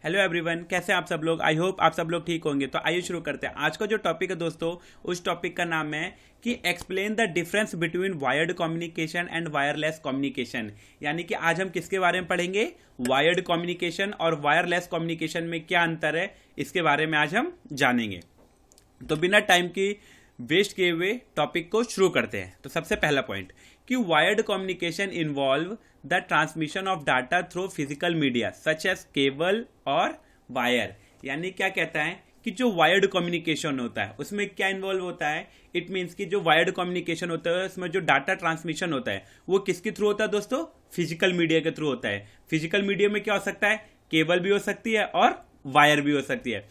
Hello everyone, कैसे हैं आप सब लोग। आई होप आप सब लोग ठीक होंगे। तो आइए शुरू करते हैं। आज का जो टॉपिक है दोस्तों, उस टॉपिक का नाम है कि explain the difference between wired communication and wireless communication. यानी कि आज हम किसके बारे में पढ़ेंगे, वायर्ड कम्युनिकेशन और वायरलेस कम्युनिकेशन में क्या अंतर है, इसके बारे में आज हम जानेंगे। तो बिना टाइम की वेस्ट किए हुए टॉपिक को शुरू करते हैं। तो सबसे पहला पॉइंट कि wired communication involve the transmission of data through physical media such as cable और वायर। यानी क्या कहता है कि जो वायर्ड कम्युनिकेशन होता है उसमें क्या इन्वॉल्व होता है। इट मीन्स कि जो वायर्ड कम्युनिकेशन होता है उसमें जो डाटा ट्रांसमिशन होता है वो किसके थ्रू होता है दोस्तों, फिजिकल मीडिया के थ्रू होता है। फिजिकल मीडिया में क्या हो सकता है, केबल भी हो सकती है और वायर भी हो सकती है।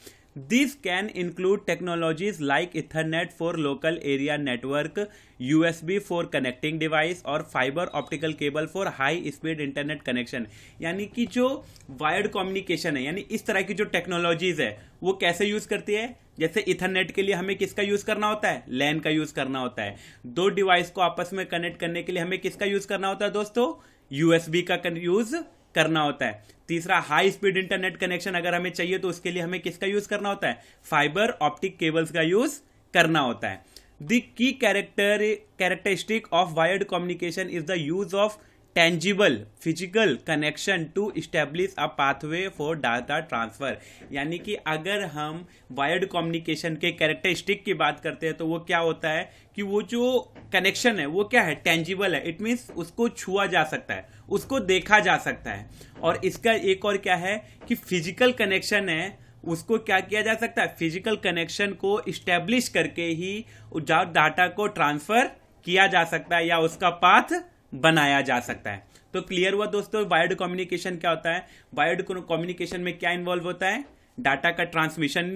These can include technologies like Ethernet for local area network, USB for connecting device और fiber optical cable for high speed internet connection। यानी कि जो वायर्ड कम्युनिकेशन है, यानी इस तरह की जो टेक्नोलॉजीज है वो कैसे यूज करती है। जैसे इथरनेट के लिए हमें किसका यूज करना होता है, लैन का यूज करना होता है। दो डिवाइस को आपस में कनेक्ट करने के लिए हमें किसका यूज करना होता है दोस्तों, यूएसबी का यूज करना होता है। तीसरा, हाई स्पीड इंटरनेट कनेक्शन अगर हमें चाहिए तो उसके लिए हमें किसका यूज करना होता है, फाइबर ऑप्टिक केबल्स का यूज करना होता है। The key characteristic of wired communication is the use of tangible physical connection to establish a pathway for data transfer. यानी कि अगर हम वायर्ड कम्युनिकेशन के कैरेक्टरिस्टिक की बात करते हैं तो वो क्या होता है कि वो जो कनेक्शन है वो क्या है, टेंजिबल है। इट मीन्स उसको छुआ जा सकता है, उसको देखा जा सकता है। और इसका एक और क्या है कि फिजिकल कनेक्शन है, उसको क्या किया जा सकता है, फिजिकल कनेक्शन को इस्टेब्लिश करके ही डाटा को ट्रांसफर किया जा सकता है या उसका पाथ बनाया जा सकता है। तो क्लियर हुआ दोस्तों, वायर्ड कम्युनिकेशन क्या होता है। वायर्ड कम्युनिकेशन में क्या इन्वॉल्व होता है, डाटा का ट्रांसमिशन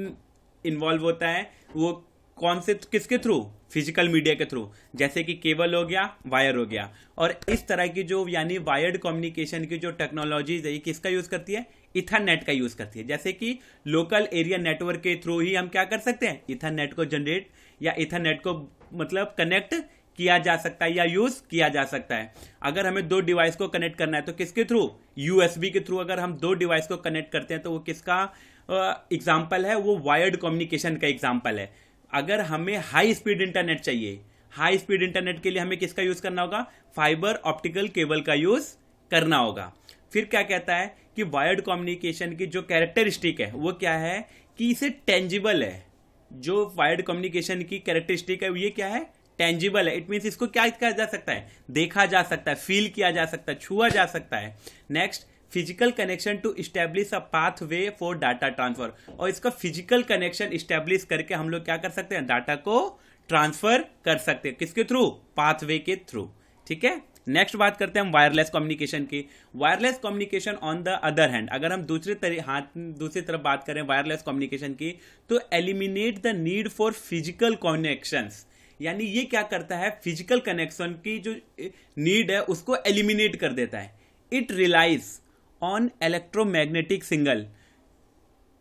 इन्वॉल्व होता है। वो कौन से, किसके थ्रू, फिजिकल मीडिया के थ्रू, जैसे कि केबल हो गया, वायर हो गया। और इस तरह की जो यानी वायर्ड कम्युनिकेशन की जो टेक्नोलॉजीज है ये किसका यूज करती है, इथरनेट का यूज करती है। जैसे कि लोकल एरिया नेटवर्क के थ्रू ही हम क्या कर सकते हैं, इथरनेट को जनरेट या इथरनेट को मतलब कनेक्ट किया जा सकता है या यूज किया जा सकता है। अगर हमें दो डिवाइस को कनेक्ट करना है तो किसके थ्रू, यूएसबी के थ्रू अगर हम दो डिवाइस को कनेक्ट करते हैं तो वो किसका एग्जाम्पल है, वो वायर्ड कम्युनिकेशन का एग्जाम्पल है। अगर हमें हाई स्पीड इंटरनेट चाहिए, हाई स्पीड इंटरनेट के लिए हमें किसका यूज करना होगा, फाइबर ऑप्टिकल केबल का यूज करना होगा। फिर क्या कहता है कि वायर्ड कम्युनिकेशन की जो कैरेक्टरिस्टिक है वो क्या है कि इसे टेंजिबल है। जो वायर्ड कम्युनिकेशन की कैरेक्टरिस्टिक है ये क्या है, टेंजिबल है। इट मीन्स इसको क्या किया जा सकता है, देखा जा सकता है, फील किया जा सकता है, छुआ जा सकता है। Next, physical connection to establish a path way for data transfer. और इसका फिजिकल कनेक्शन इस्टेब्लिश करके हम लोग क्या कर सकते हैं, डाटा को ट्रांसफर कर सकते हैं। किसके थ्रू, पाथवे के थ्रू। ठीक है। नेक्स्ट बात करते हैं हम वायरलेस कम्युनिकेशन की। Wireless communication on the other hand, अगर हम दूसरी तरफ बात करें वायरलेस कम्युनिकेशन की, तो eliminate the need for physical connections. यानी ये क्या करता है, फिजिकल कनेक्शन की जो नीड है उसको एलिमिनेट कर देता है। It relies on electromagnetic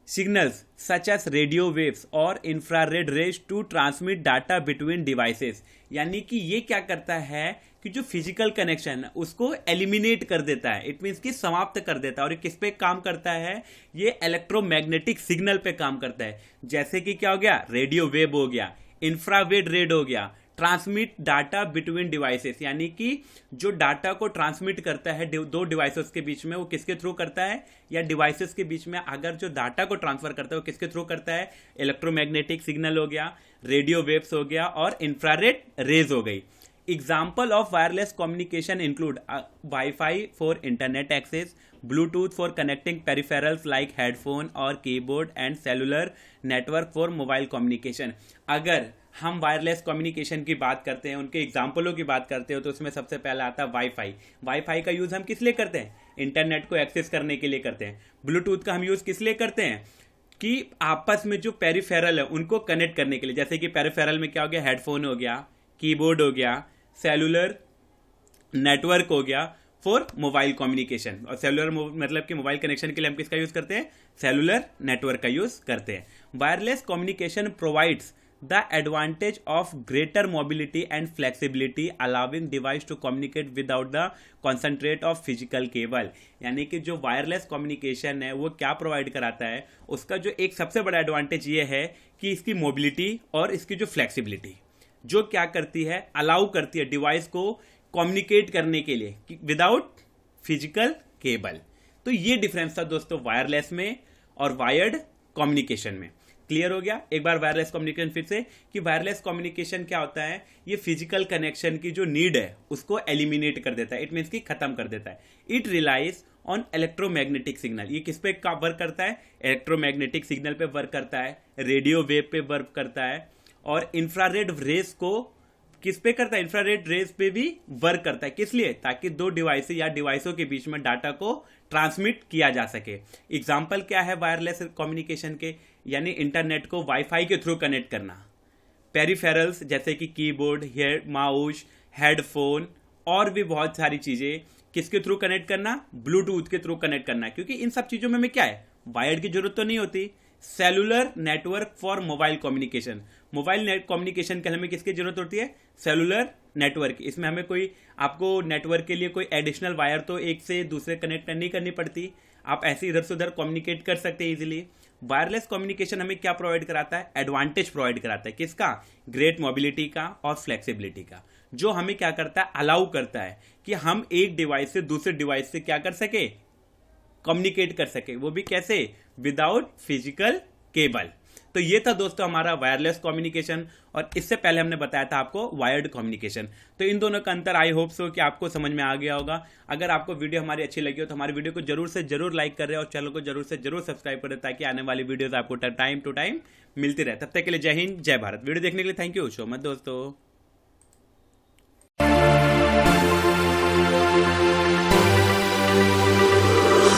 signals such as radio waves और infrared rays to transmit data between devices। यानी कि ये क्या करता है कि जो फिजिकल कनेक्शन है उसको एलिमिनेट कर देता है। इट मीन्स कि समाप्त कर देता है। और ये किस पे काम करता है, ये इलेक्ट्रोमैग्नेटिक सिग्नल पे काम करता है। जैसे कि क्या हो गया, रेडियो वेव हो गया, इंफ्रारेड रेड हो गया, ट्रांसमिट डाटा बिटवीन डिवाइसेस। यानी कि जो डाटा को ट्रांसमिट करता है दो डिवाइसेस के बीच में, वो किसके थ्रू करता है, या डिवाइसेस के बीच में अगर जो डाटा को ट्रांसफर करता है वो किसके थ्रू करता है, इलेक्ट्रोमैग्नेटिक सिग्नल हो गया, रेडियो वेव्स हो गया और इंफ्रारेड रेज हो गई। Example of wireless communication include WiFi for internet access, Bluetooth for connecting peripherals like headphone और keyboard and cellular network for mobile communication. अगर हम वायरलेस कम्युनिकेशन की बात करते हैं, उनके एग्जाम्पलों की बात करते हो, तो उसमें सबसे पहला आता है वाईफाई। वाईफाई का यूज हम किस लिए करते हैं, इंटरनेट को एक्सेस करने के लिए करते हैं। ब्लूटूथ का हम यूज किस लिए करते हैं, कि आपस में जो पेरिफेरल है उनको कनेक्ट करने के लिए। जैसे कि पेरिफेरल में क्या हो गया, हेडफोन हो गया, कीबोर्ड हो गया, सेलुलर नेटवर्क हो गया फॉर मोबाइल कम्युनिकेशन। और सेलुलर मतलब कि मोबाइल कनेक्शन के लिए हम किसका यूज करते हैं, सेलुलर नेटवर्क का यूज करते हैं। Wireless communication provides the advantage of greater mobility and flexibility allowing device to communicate without the concentrate of physical cable. यानी कि जो वायरलेस कम्युनिकेशन है वो क्या प्रोवाइड कराता है, उसका जो एक सबसे बड़ा एडवांटेज ये है कि इसकी मोबिलिटी और इसकी जो फ्लेक्सिबिलिटी जो क्या करती है, अलाउ करती है डिवाइस को कम्युनिकेट करने के लिए विदाउट फिजिकल केबल। तो ये डिफरेंस था दोस्तों वायरलेस में और वायर्ड कम्युनिकेशन में। क्लियर हो गया? एक बार वायरलेस कम्युनिकेशन फिर से, कि वायरलेस कम्युनिकेशन क्या होता है, ये फिजिकल कनेक्शन की जो नीड है उसको एलिमिनेट कर देता है, इट मीन्स कि खत्म कर देता है। It relies on electromagnetic signal. ये किस पे वर्क करता है? इलेक्ट्रोमैग्नेटिक सिग्नल पे वर्क करता है, रेडियो वेव पे वर्क करता है, और इंफ्रारेड रेस को किस पे करता है? इंफ्रारेड रेस पे भी वर्क करता है। किस लिए? ताकि दो डिवाइस या डिवाइसों के बीच में डाटा को ट्रांसमिट किया जा सके। एग्जाम्पल क्या है वायरलेस कम्युनिकेशन के? यानी इंटरनेट को वाईफाई के थ्रू कनेक्ट करना, पेरिफेरल्स जैसे कि कीबोर्ड, माउस, हेडफोन और भी बहुत सारी चीजें किसके थ्रू कनेक्ट करना? ब्लूटूथ के थ्रू कनेक्ट करना। क्योंकि इन सब चीजों में हमें क्या है, वायर्ड की जरूरत तो नहीं होती। Cellular network for mobile communication, mobile net communication के लिए हमें किसकी जरूरत होती है? Cellular network. इसमें हमें कोई आपको नेटवर्क के लिए कोई एडिशनल वायर तो एक से दूसरे कनेक्ट नहीं करनी पड़ती, आप ऐसे इधर से उधर कम्युनिकेट कर सकते हैं इजीली। वायरलेस कम्युनिकेशन हमें क्या प्रोवाइड कराता है? एडवांटेज प्रोवाइड कराता है। किसका? ग्रेट मोबिलिटी का और फ्लेक्सिबिलिटी का, जो हमें क्या करता है? अलाउ करता है कि हम एक डिवाइस से दूसरे डिवाइस से क्या कर सके? कम्युनिकेट कर सके। वो भी कैसे? Without physical cable. तो ये था दोस्तों हमारा वायरलेस कम्युनिकेशन, और इससे पहले हमने बताया था आपको वायर्ड कम्युनिकेशन। तो इन दोनों का अंतर आई होप सो कि आपको समझ में आ गया होगा। अगर आपको वीडियो हमारी अच्छी लगी हो तो हमारी वीडियो को जरूर से जरूर लाइक कर रहे हैं और चैनल को जरूर से जरूर सब्सक्राइब करें, ताकि आने वाली वीडियोस आपको टाइम टू टाइम मिलती रहे। तब तक के लिए जय हिंद, जय भारत। वीडियो देखने के लिए थैंक यू सो मच दोस्तों।